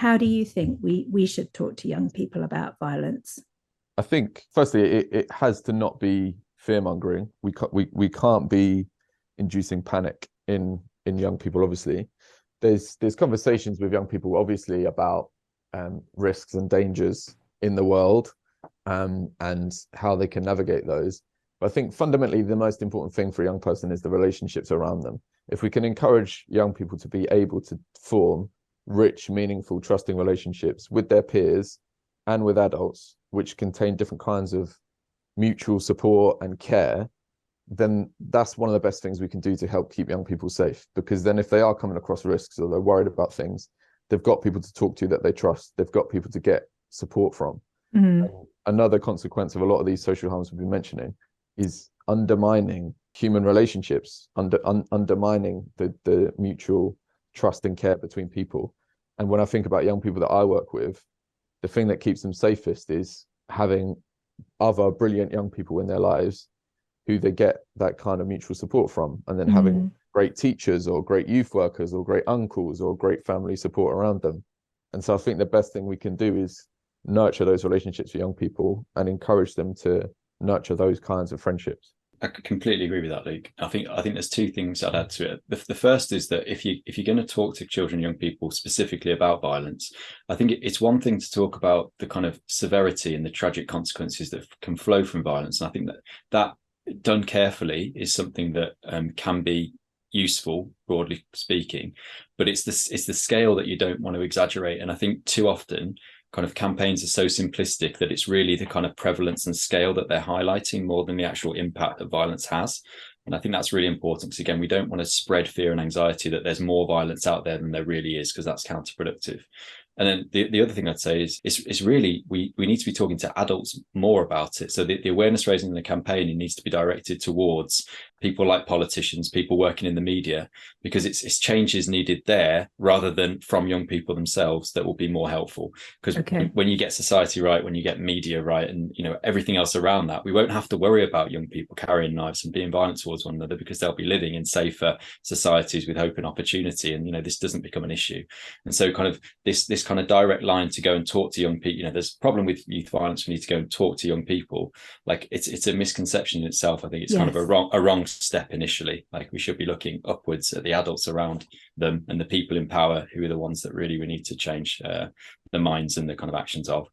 How do you think we should talk to young people about violence? I think, firstly, it has to not be fear-mongering. We can't be inducing panic in young people, obviously. There's conversations with young people, obviously, about risks and dangers in the world, and how they can navigate those. But I think fundamentally the most important thing for a young person is the relationships around them. If we can encourage young people to be able to form rich, meaningful, trusting relationships with their peers and with adults, which contain different kinds of mutual support and care, then that's one of the best things we can do to help keep young people safe. Because then if they are coming across risks or they're worried about things, they've got people to talk to that they trust. They've got people to get support from. Mm-hmm. Another consequence of a lot of these social harms we've been mentioning is undermining human relationships, undermining the mutual trust and care between people. And when I think about young people that I work with, the thing that keeps them safest is having other brilliant young people in their lives who they get that kind of mutual support from, and then having great teachers or great youth workers or great uncles or great family support around them. And so I think the best thing we can do is nurture those relationships for young people and encourage them to nurture those kinds of friendships. I completely agree with that, Luke. I think there's two things I'd add to it. The first is that if you're going to talk to children and young people specifically about violence, I think it's one thing to talk about the kind of severity and the tragic consequences that can flow from violence. And I think that done carefully is something that can be useful, broadly speaking, but it's the scale that you don't want to exaggerate. And I think too often kind of campaigns are so simplistic that it's really the kind of prevalence and scale that they're highlighting more than the actual impact that violence has. And I think that's really important, because again, we don't want to spread fear and anxiety that there's more violence out there than there really is, because that's counterproductive. And then the other thing I'd say is it's really, we need to be talking to adults more about it. So the awareness raising in the campaign needs to be directed towards people like politicians, people working in the media, because it's changes needed there rather than from young people themselves that will be more helpful. Because when you get society right, when you get media right, and everything else around that, we won't have to worry about young people carrying knives and being violent towards one another, because they'll be living in safer societies with hope and opportunity, and this doesn't become an issue. And so kind of this kind of direct line to go and talk to young people, there's a problem with youth violence, we need to go and talk to young people. Like it's a misconception in itself. I think it's kind of a wrong step initially. Like we should be looking upwards at the adults around them and the people in power, who are the ones that really we need to change the minds and the kind of actions of.